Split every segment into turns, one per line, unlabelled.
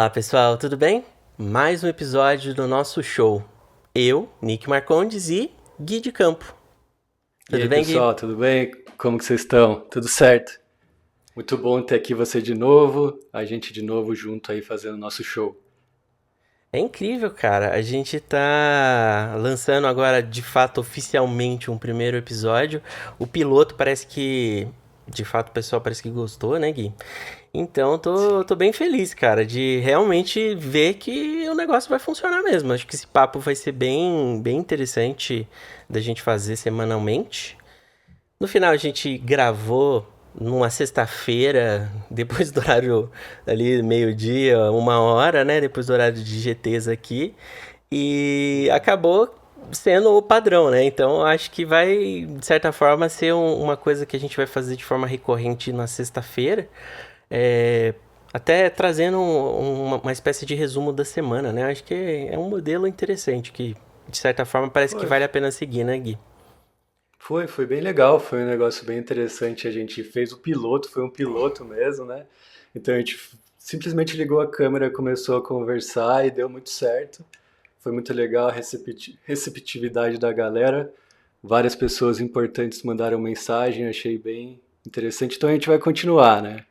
Olá pessoal, tudo bem? Mais um episódio do nosso show. Eu, Nick Marcondes e Gui de Campo.
E
Tudo
aí,
bem, Gui?
pessoal, tudo bem? Como que vocês estão? Tudo certo? Muito bom ter aqui você de novo, a gente de novo junto aí fazendo nosso show.
É incrível, cara. A gente tá lançando agora de fato oficialmente um primeiro episódio. O piloto parece que, de fato, o pessoal parece que gostou, né, Gui? Então, tô,
Sim.
tô bem feliz, cara, de realmente ver que o negócio vai funcionar mesmo. Acho que esse papo vai ser bem interessante da gente fazer semanalmente. No final a gente gravou numa sexta-feira, depois do horário ali, meio-dia, 1 hora, né? Depois do horário de GTs aqui. E acabou sendo o padrão, né? Então acho que vai, de certa forma, ser uma coisa que a gente vai fazer de forma recorrente na sexta-feira. É, até trazendo uma espécie de resumo da semana, né? Acho que é um modelo interessante que, de certa forma, parece que
Foi,
vale a pena seguir, né, Gui?
foi bem legal, foi um negócio bem interessante. A gente fez o piloto, foi um piloto mesmo, né? Então a gente simplesmente ligou a câmera, começou a conversar e deu muito certo. Foi muito legal a receptividade da galera. Várias pessoas importantes mandaram mensagem, achei bem interessante. Então a gente vai continuar, né?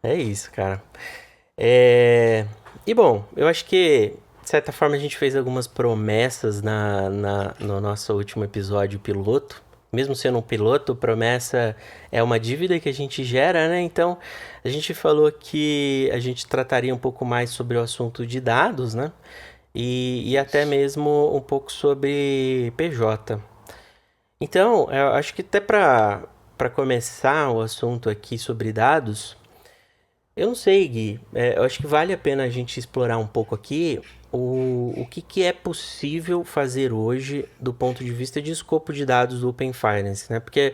É isso, cara. É... E bom, eu acho que, de certa forma, a gente fez algumas promessas no nosso último episódio piloto. Mesmo sendo um piloto, promessa é uma dívida que a gente gera, né? Então, a gente falou que a gente trataria um pouco mais sobre o assunto de dados, né? E até
Isso.
mesmo um pouco sobre PJ. Então, eu acho que até para começar o assunto aqui sobre dados, eu não sei, Gui. Eu acho que vale a pena a gente explorar um pouco aqui o que é possível fazer hoje do ponto de vista de escopo de dados do Open Finance, né? Porque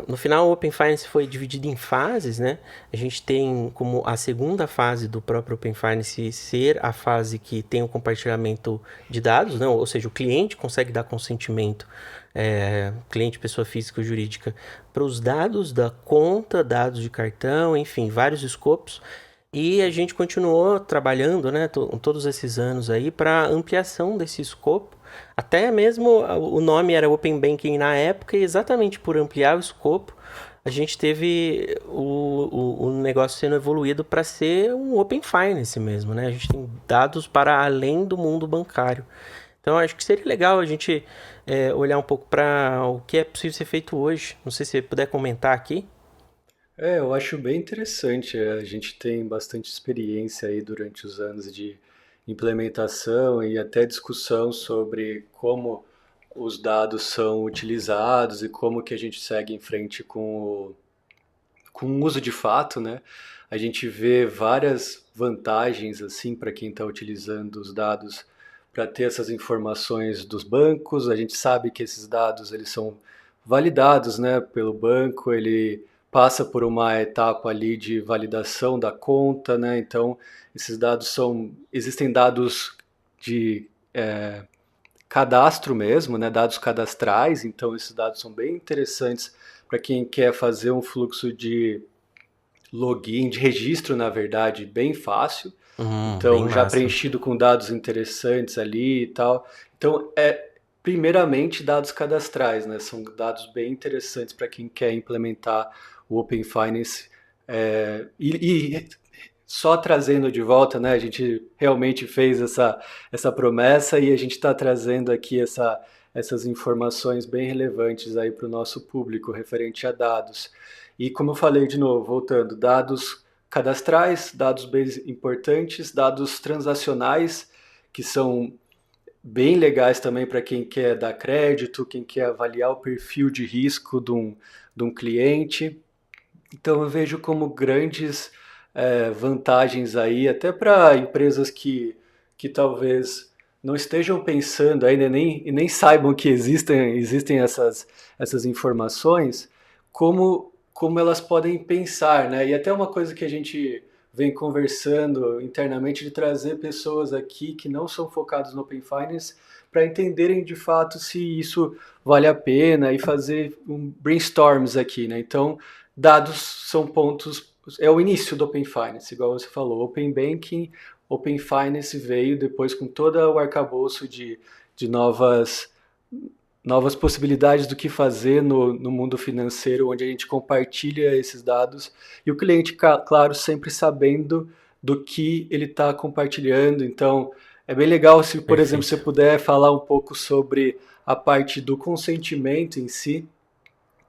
no final o Open Finance foi dividido em fases, né? A gente tem como a segunda fase do próprio Open Finance ser a fase que tem o compartilhamento de dados, né? Ou seja, o cliente consegue dar consentimento, cliente, pessoa física ou jurídica, para os dados da conta, dados de cartão, enfim, vários escopos. E a gente continuou trabalhando, né, todos esses anos aí para ampliação desse escopo. Até mesmo o nome era Open Banking na época, e exatamente por ampliar o escopo, a gente teve o negócio sendo evoluído para ser um Open Finance mesmo, né? A gente tem dados para além do mundo bancário. Então, acho que seria legal a gente olhar um pouco para o que é possível ser feito hoje. Não sei se você puder comentar aqui.
Eu acho bem interessante. A gente tem bastante experiência aí durante os anos de implementação e até discussão sobre como os dados são utilizados e como que a gente segue em frente com o uso de fato, né? A gente vê várias vantagens assim para quem está utilizando os dados para ter essas informações dos bancos. A gente sabe que esses dados eles são validados, né, pelo banco. Ele passa por uma etapa ali de validação da conta, né? Então esses dados são existem dados de cadastro mesmo, né, dados cadastrais. Então esses dados são bem interessantes para quem quer fazer um fluxo de login, de registro, na verdade, bem fácil.
Bem
Então, já
massa.
preenchido com dados interessantes ali e tal. Então, primeiramente dados cadastrais, né? São dados bem interessantes para quem quer implementar o Open Finance. E só trazendo de volta, né? A gente realmente fez essa promessa e a gente está trazendo aqui essas informações bem relevantes aí para o nosso público referente a dados. E como eu falei de novo, voltando, dados cadastrais, dados bem importantes, dados transacionais, que são bem legais também para quem quer dar crédito, quem quer avaliar o perfil de risco de um cliente. Então eu vejo como grandes vantagens aí, até para empresas que talvez não estejam pensando ainda e nem saibam que existem essas informações, como elas podem pensar, né? E até uma coisa que a gente vem conversando internamente de trazer pessoas aqui que não são focadas no Open Finance para entenderem de fato se isso vale a pena e fazer brainstorms aqui, né? Então, dados são pontos é o início do Open Finance, igual você falou. Open Banking, Open Finance veio depois com todo o arcabouço de novas possibilidades do que fazer no mundo financeiro, onde a gente compartilha esses dados e o cliente, claro, sempre sabendo do que ele está compartilhando. Então, é bem legal se, por exemplo, você
Perfeito.
puder falar um pouco sobre a parte do consentimento em si,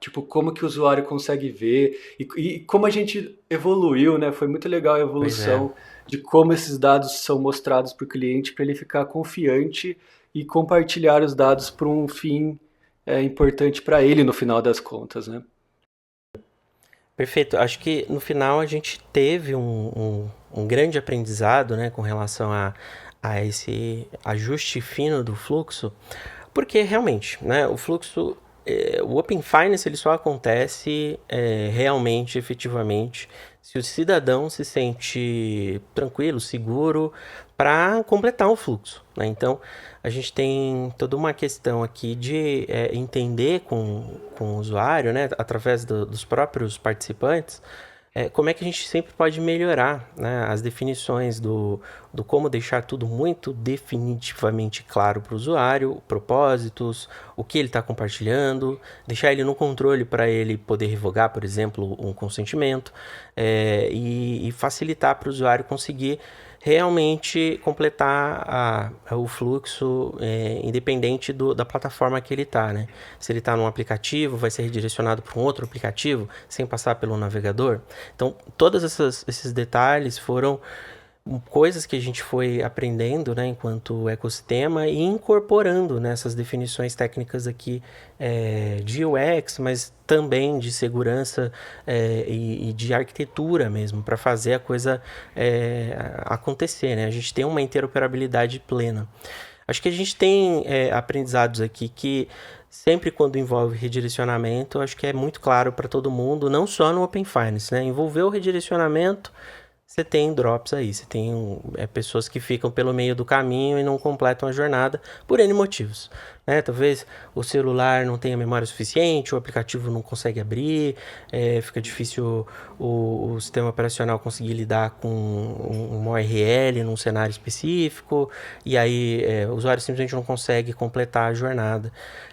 tipo, como que o usuário consegue ver e como a gente evoluiu, né? Foi muito legal a
Pois é.
evolução de como esses dados são mostrados para o cliente para ele ficar confiante e compartilhar os dados para um fim importante para ele no final das contas, né?
Perfeito. Acho que no final a gente teve um grande aprendizado, né, com relação a esse ajuste fino do fluxo, porque realmente, né, o fluxo, o Open Finance ele só acontece realmente, efetivamente, se o cidadão se sente tranquilo, seguro para completar o fluxo, né? Então, a gente tem toda uma questão aqui de entender com o usuário, né, através dos próprios participantes, como é que a gente sempre pode melhorar, né, as definições do como deixar tudo muito definitivamente claro para o usuário, propósitos, o que ele está compartilhando, deixar ele no controle para ele poder revogar, por exemplo, um consentimento, e facilitar para o usuário conseguir realmente completar o fluxo independente da plataforma que ele está, né? Se ele está num aplicativo, vai ser redirecionado para um outro aplicativo sem passar pelo navegador. Então, todos esses detalhes foram coisas que a gente foi aprendendo, né, enquanto ecossistema e incorporando nessas definições técnicas aqui de UX, mas também de segurança e de arquitetura mesmo, para fazer a coisa acontecer, né? A gente tem uma interoperabilidade plena. Acho que a gente tem aprendizados aqui que sempre quando envolve redirecionamento, acho que é muito claro para todo mundo, não só no Open Finance, né? Envolveu o redirecionamento, você tem drops aí, você tem pessoas que ficam pelo meio do caminho e não completam a jornada por N motivos, né? Talvez o celular não tenha memória suficiente, o aplicativo não consegue abrir, fica difícil o sistema operacional conseguir lidar com um URL num cenário específico, e aí o usuário simplesmente não consegue completar a jornada.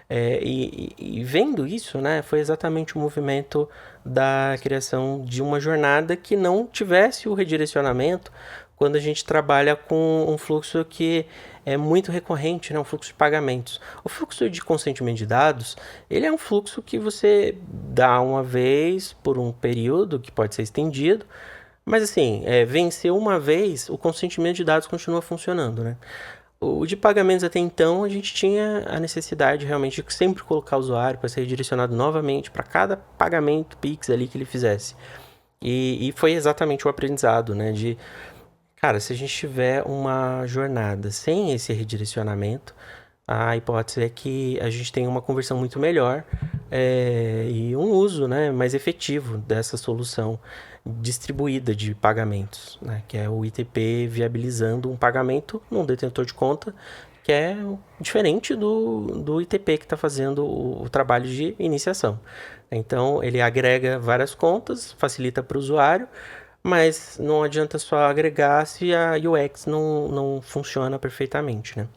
E vendo isso, né, foi exatamente o movimento da criação de uma jornada que não tivesse o redirecionamento quando a gente trabalha com um fluxo que é muito recorrente, né? Um fluxo de pagamentos. O fluxo de consentimento de dados, ele é um fluxo que você dá uma vez por um período que pode ser estendido, mas assim, venceu uma vez, o consentimento de dados continua funcionando, né? O de pagamentos até então, a gente tinha a necessidade realmente de sempre colocar o usuário para ser redirecionado novamente para cada pagamento Pix ali que ele fizesse. E foi exatamente o aprendizado, né? De, cara, se a gente tiver uma jornada sem esse redirecionamento, a hipótese é que a gente tenha uma conversão muito melhor e um uso, né, mais efetivo dessa solução distribuída de pagamentos, né, que é o ITP viabilizando um pagamento num detentor de conta que é diferente do ITP que está fazendo o trabalho de iniciação. Então, ele agrega várias contas, facilita para o usuário, mas não adianta só agregar se a UX não funciona perfeitamente, né?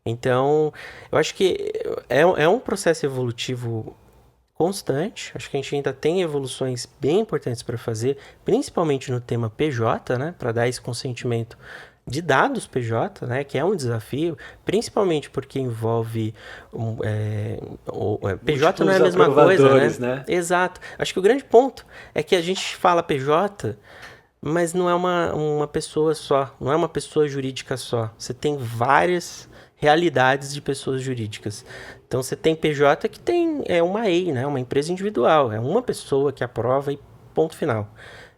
Então, eu acho que é um processo evolutivo constante. Acho que a gente ainda tem evoluções bem importantes para fazer, principalmente no tema PJ, né? Para dar esse consentimento de dados PJ, né? Que é um desafio, principalmente porque envolve PJ não é a
Múltiplos
mesma coisa, né?
aprovadores, né?
Exato. Acho que o grande ponto é que a gente fala PJ, mas não é uma pessoa só, não é uma pessoa jurídica só. Você tem várias realidades de pessoas jurídicas. Então você tem PJ que tem uma EI, né, uma empresa individual, é uma pessoa que aprova e ponto final.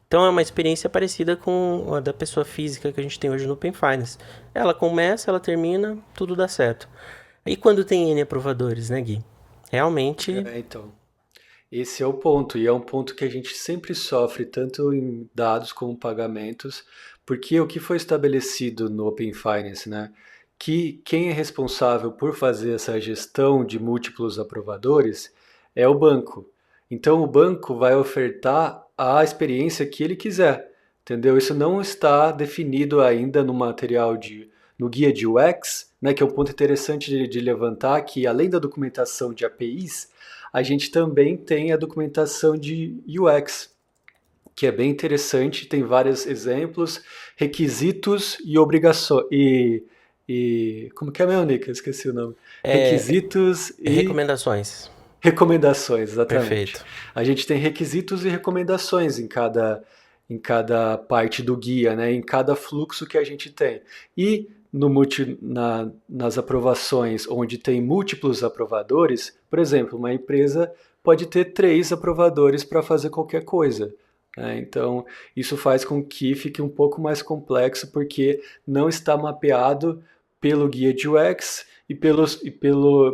Então é uma experiência parecida com a da pessoa física que a gente tem hoje no Open Finance. Ela começa, ela termina, tudo dá certo. E quando tem N aprovadores, né, Gui? Realmente,
Então. Esse é o ponto, e é um ponto que a gente sempre sofre, tanto em dados como pagamentos, porque o que foi estabelecido no Open Finance, né? Que quem é responsável por fazer essa gestão de múltiplos aprovadores é o banco. Então, o banco vai ofertar a experiência que ele quiser, entendeu? Isso não está definido ainda no material no guia de UX, né, que é um ponto interessante de levantar, que além da documentação de APIs, a gente também tem a documentação de UX, que é bem interessante, tem vários exemplos, requisitos e obrigações. Como que é meu, Nick? Eu esqueci o nome.
É,
Requisitos e
recomendações.
recomendações, exatamente.
Perfeito.
A gente tem requisitos e recomendações em cada parte do guia, né? Em cada fluxo que a gente tem. E nas aprovações, onde tem múltiplos aprovadores, por exemplo, uma empresa pode ter 3 aprovadores para fazer qualquer coisa, né? Então, isso faz com que fique um pouco mais complexo, porque não está mapeado pelo guia de UX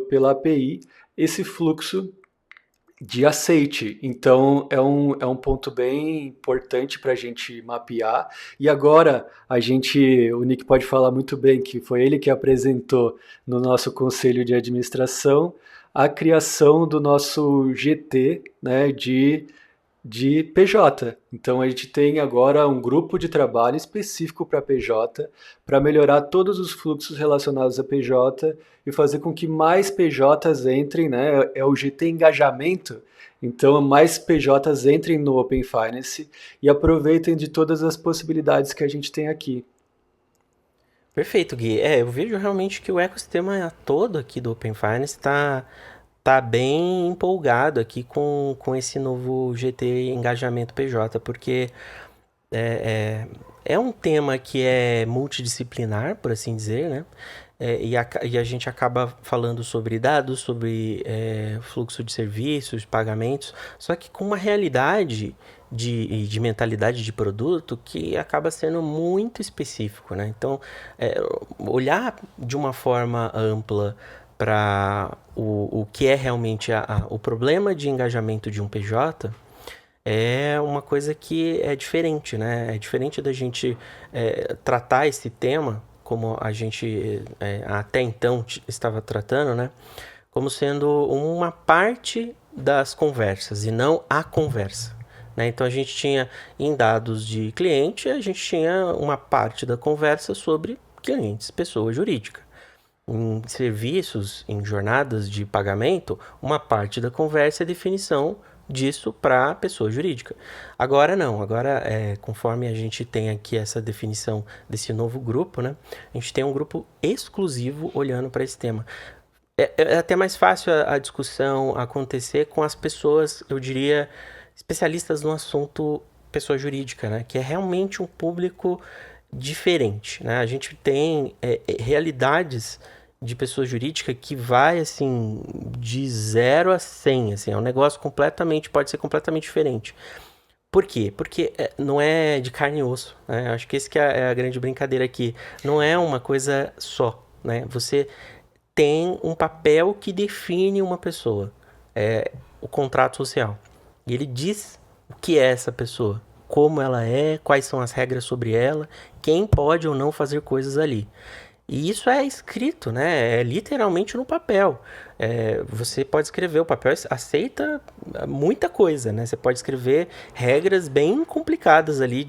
pela API esse fluxo de aceite. Então, é um ponto bem importante para a gente mapear. E agora, o Nick pode falar muito bem, que foi ele que apresentou no nosso conselho de administração a criação do nosso GT, né, de PJ. Então a gente tem agora um grupo de trabalho específico para PJ, para melhorar todos os fluxos relacionados a PJ e fazer com que mais PJs entrem, né? É o GT engajamento. Então mais PJs entrem no Open Finance e aproveitem de todas as possibilidades que a gente tem aqui.
Perfeito, Gui. Eu vejo realmente que o ecossistema todo aqui do Open Finance tá bem empolgado aqui com esse novo GT Engajamento PJ, porque é um tema que é multidisciplinar, por assim dizer, né? E a gente acaba falando sobre dados, sobre fluxo de serviços, pagamentos, só que com uma realidade de mentalidade de produto que acaba sendo muito específico, né? Então, olhar de uma forma ampla para o que é realmente o problema de engajamento de um PJ é uma coisa que é diferente, né? É diferente da gente tratar esse tema como a gente até então estava tratando, né? Como sendo uma parte das conversas e não a conversa. Né? Então a gente tinha em dados de cliente, a gente tinha uma parte da conversa sobre clientes, pessoa jurídica. Em serviços, em jornadas de pagamento, uma parte da conversa é definição disso para a pessoa jurídica. Agora não, agora conforme a gente tem aqui essa definição desse novo grupo, né, a gente tem um grupo exclusivo olhando para esse tema. É até mais fácil a discussão acontecer com as pessoas, eu diria, especialistas no assunto pessoa jurídica, né, que é realmente um público diferente, né? A gente tem realidades de pessoa jurídica que vai, assim, de 0 a 100, assim, é um negócio pode ser completamente diferente. Por quê? Porque não é de carne e osso, né? Acho que esse que é a grande brincadeira aqui. Não é uma coisa só, né? Você tem um papel que define uma pessoa, o contrato social. E ele diz o que é essa pessoa, como ela é, quais são as regras sobre ela, quem pode ou não fazer coisas ali. E isso é escrito, né? É literalmente no papel. Você pode escrever, o papel aceita muita coisa, né? Você pode escrever regras bem complicadas ali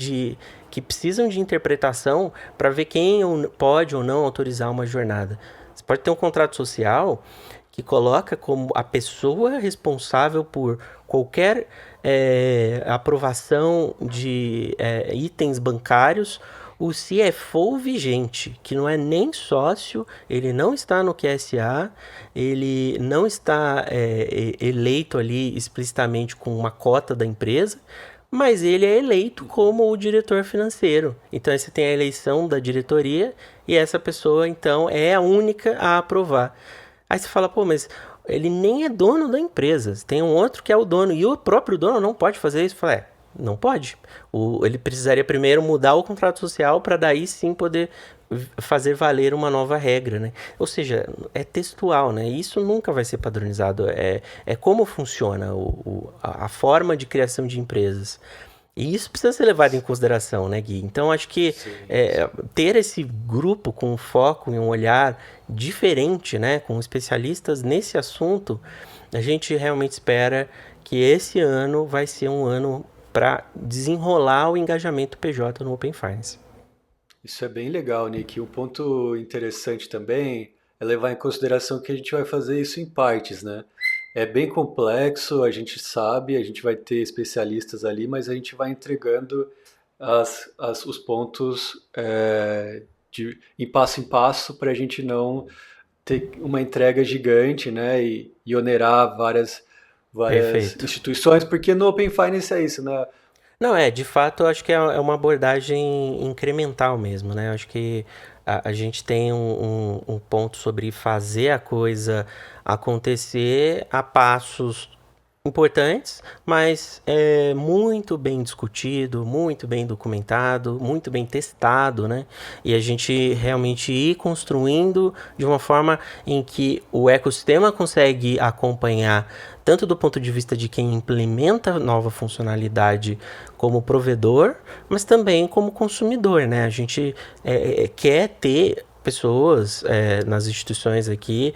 que precisam de interpretação para ver quem pode ou não autorizar uma jornada. Você pode ter um contrato social que coloca como a pessoa responsável por qualquer aprovação de itens bancários, o CFO vigente, que não é nem sócio, ele não está no QSA, ele não está eleito ali explicitamente com uma cota da empresa, mas ele é eleito como o diretor financeiro. Então você tem a eleição da diretoria e essa pessoa então é a única a aprovar. Aí você fala, pô, mas ele nem é dono da empresa. Tem um outro que é o dono e o próprio dono não pode fazer isso. Fala, não pode. Ele precisaria primeiro mudar o contrato social para daí sim poder fazer valer uma nova regra, né? Ou seja, é textual, né? Isso nunca vai ser padronizado. É como funciona a forma de criação de empresas. E isso precisa ser levado em consideração, né, Gui? Então, acho que
Sim,
ter esse grupo com foco em um olhar diferente, né, com especialistas nesse assunto, a gente realmente espera que esse ano vai ser um ano para desenrolar o engajamento PJ no Open Finance.
Isso é bem legal, Nick. Um ponto interessante também é levar em consideração que a gente vai fazer isso em partes, né? É bem complexo, a gente sabe, a gente vai ter especialistas ali, mas a gente vai entregando os pontos em passo para a gente não ter uma entrega gigante, né? E onerar várias
Perfeito.
instituições, porque no Open Finance é isso, né?
Não, de fato, eu acho que é uma abordagem incremental mesmo, né? Eu acho que a gente tem um ponto sobre fazer a coisa acontecer a passos importantes, mas é muito bem discutido, muito bem documentado, muito bem testado, né? E a gente realmente ir construindo de uma forma em que o ecossistema consegue acompanhar tanto do ponto de vista de quem implementa nova funcionalidade como provedor, mas também como consumidor, né? A gente quer ter pessoas nas instituições aqui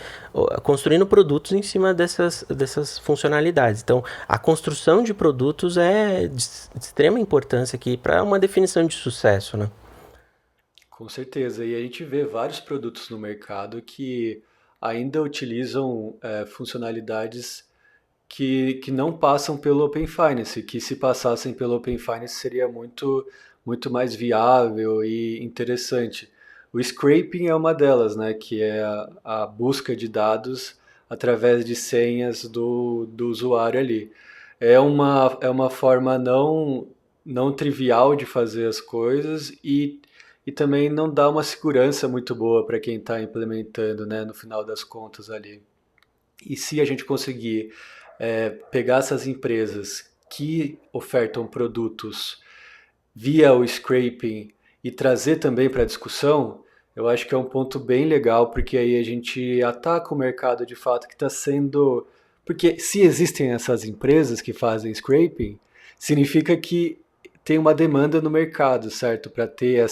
construindo produtos em cima dessas funcionalidades. Então, a construção de produtos é de extrema importância aqui para uma definição de sucesso, né?
Com certeza. E a gente vê vários produtos no mercado que ainda utilizam funcionalidades que não passam pelo Open Finance, que se passassem pelo Open Finance seria muito mais viável e interessante. O scraping é uma delas, né, que é a busca de dados através de senhas do usuário ali. É uma forma não trivial de fazer as coisas e também não dá uma segurança muito boa para quem está implementando, né, no final das contas ali. E se a gente conseguir pegar essas empresas que ofertam produtos via o scraping e trazer também para a discussão, eu acho que é um ponto bem legal, porque aí a gente ataca o mercado de fato que está sendo. Porque se existem essas empresas que fazem scraping, significa que tem uma demanda no mercado, certo? Para ter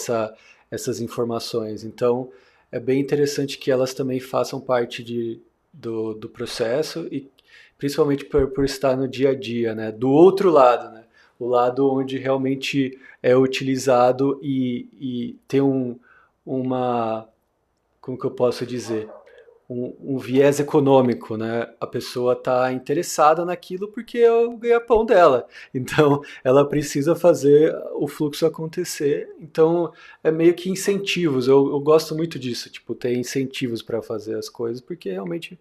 essas informações. Então, é bem interessante que elas também façam parte do processo e principalmente por estar no dia a dia, né? Do outro lado, né? O lado onde realmente é utilizado e tem uma, como que eu posso dizer? Um viés econômico, né? A pessoa está interessada naquilo porque é o ganha-pão dela. Então, ela precisa fazer o fluxo acontecer. Então, é meio que incentivos. Eu gosto muito disso, tipo, ter incentivos para fazer as coisas, porque realmente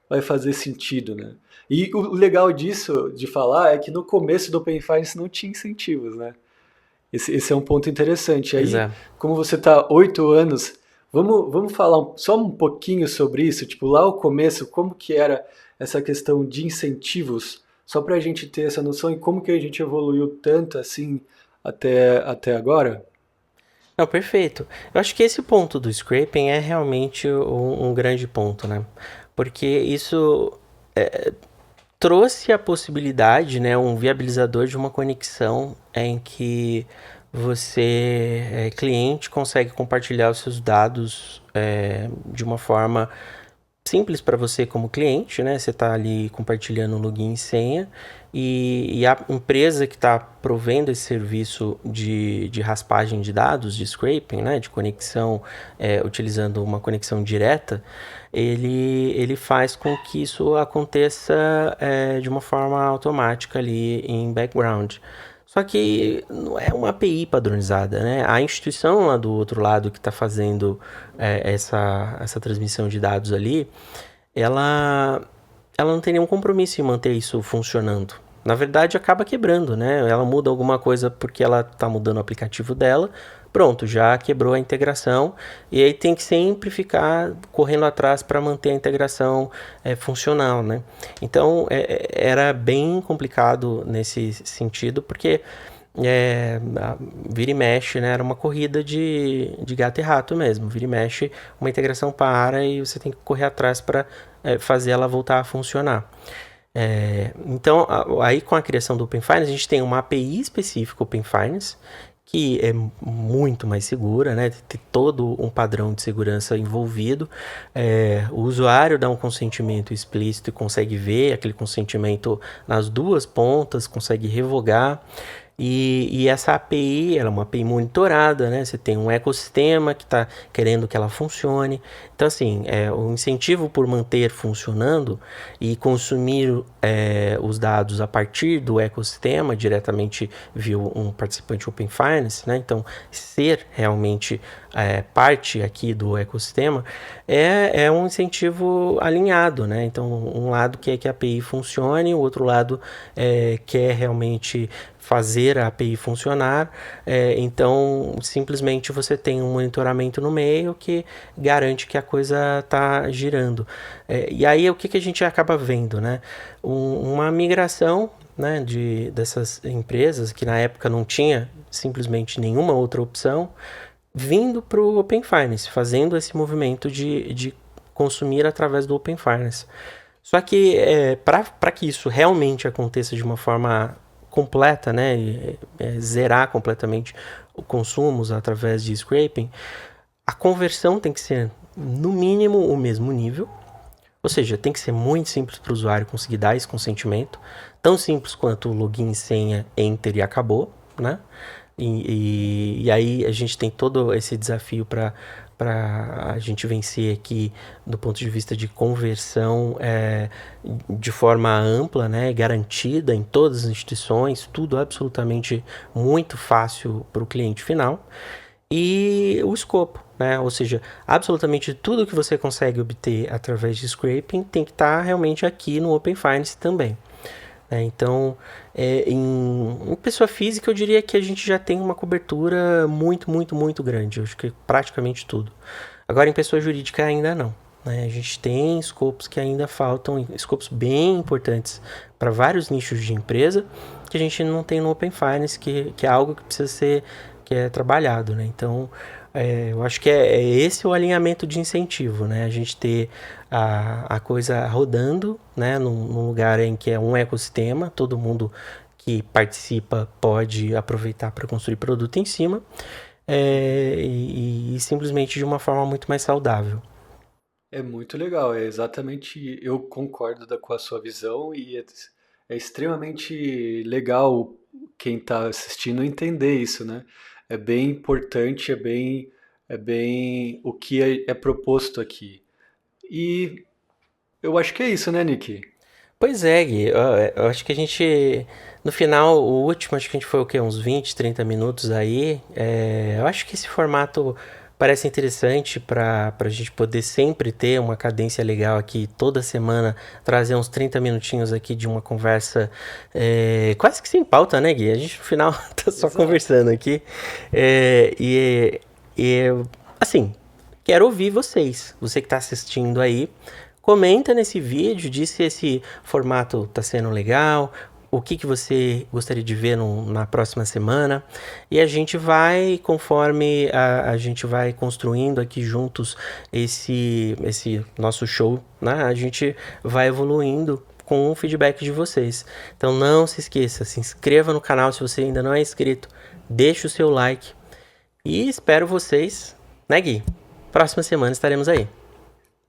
vai fazer sentido, né? E o legal disso, de falar, é que no começo do Open Finance não tinha incentivos, né? Esse é um ponto interessante.
Pois
Aí,
é.
como você está 8 anos, vamos falar só um pouquinho sobre isso? Tipo, lá o começo, como que era essa questão de incentivos, só para a gente ter essa noção e como que a gente evoluiu tanto assim até agora?
Não, perfeito. Eu acho que esse ponto do scraping é realmente um grande ponto, né? Porque isso trouxe a possibilidade, né, um viabilizador de uma conexão em que você, cliente, consegue compartilhar os seus dados de uma forma simples para você como cliente, né? Você está ali compartilhando o login e senha e a empresa que está provendo esse serviço de raspagem de dados, de scraping, né? De conexão, utilizando uma conexão direta, ele faz com que isso aconteça de uma forma automática ali em background. Só que não é uma API padronizada, né? A instituição lá do outro lado que está fazendo essa transmissão de dados ali, ela, ela não tem nenhum compromisso em manter isso funcionando. Na verdade, acaba quebrando, né? Ela muda alguma coisa porque ela está mudando o aplicativo dela, pronto, já quebrou a integração e aí tem que sempre ficar correndo atrás para manter a integração funcional, né? Então, era bem complicado nesse sentido, porque vira e mexe, né? Era uma corrida de gato e rato mesmo. Vira e mexe, uma integração para e você tem que correr atrás para fazer ela voltar a funcionar. Então, aí com a criação do Open Finance, a gente tem uma API específica Open Finance, que é muito mais segura, né? Tem todo um padrão de segurança envolvido. O usuário dá um consentimento explícito e consegue ver aquele consentimento nas duas pontas, consegue revogar. E essa API, ela é uma API monitorada, né? Você tem um ecossistema que está querendo que ela funcione. Então, assim, o incentivo por manter funcionando e consumir os dados a partir do ecossistema, diretamente via um participante Open Finance, né? Então, ser realmente parte aqui do ecossistema é um incentivo alinhado, né? Então, um lado quer que a API funcione, o outro lado quer realmente fazer a API funcionar. Então, simplesmente você tem um monitoramento no meio que garante que a coisa está girando. E aí, o que a gente acaba vendo, né? Uma migração, né, dessas empresas que na época não tinha simplesmente nenhuma outra opção, vindo para o Open Finance, fazendo esse movimento de consumir através do Open Finance. Só que para que isso realmente aconteça de uma forma completa, né, zerar completamente os consumos através de scraping, a conversão tem que ser no mínimo o mesmo nível, ou seja, tem que ser muito simples para o usuário conseguir dar esse consentimento, tão simples quanto login, senha, enter e acabou, né? E aí a gente tem todo esse desafio para a gente vencer aqui do ponto de vista de conversão de forma ampla, né, garantida em todas as instituições, tudo absolutamente muito fácil para o cliente final. E o escopo, né? Ou seja, absolutamente tudo que você consegue obter através de scraping tem que estar realmente aqui no Open Finance também. Então, em pessoa física, eu diria que a gente já tem uma cobertura muito, muito, muito grande. Eu acho que praticamente tudo. Agora, em pessoa jurídica, ainda não. Né? A gente tem escopos que ainda faltam, escopos bem importantes para vários nichos de empresa que a gente não tem no Open Finance, que é algo que precisa ser trabalhado. Né? Então, eu acho que é esse o alinhamento de incentivo, né? A gente ter a coisa rodando, né? Num lugar em que é um ecossistema, todo mundo que participa pode aproveitar para construir produto em cima, e simplesmente de uma forma muito mais saudável.
É muito legal, é exatamente, eu concordo com a sua visão e é extremamente legal quem está assistindo entender isso, né? É bem importante, é bem o que é proposto aqui. E eu acho que é isso, né, Nick?
Pois é, Gui, eu acho que a gente, no final, o último, acho que a gente foi o quê? Uns 20, 30 minutos aí. Eu acho que esse formato parece interessante para a gente poder sempre ter uma cadência legal aqui, toda semana, trazer uns 30 minutinhos aqui de uma conversa quase que sem pauta, né, Gui? A gente, no final, tá só
Exato.
conversando aqui. É, e, assim, quero ouvir vocês, você que está assistindo aí. Comenta nesse vídeo, diz se esse formato está sendo legal, o que você gostaria de ver na próxima semana. E a gente vai, conforme a gente vai construindo aqui juntos esse nosso show, né? A gente vai evoluindo com o feedback de vocês. Então não se esqueça, se inscreva no canal se você ainda não é inscrito, deixa o seu like e espero vocês, né, Gui? Próxima semana estaremos aí.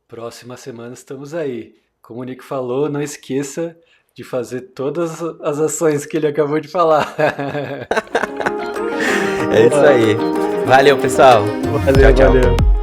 Próxima semana estamos aí. Como o Nick falou, não esqueça de fazer todas as ações que ele acabou de falar.
É isso
Boa.
aí. Valeu, pessoal. Tchau,
Valeu,
tchau.
valeu.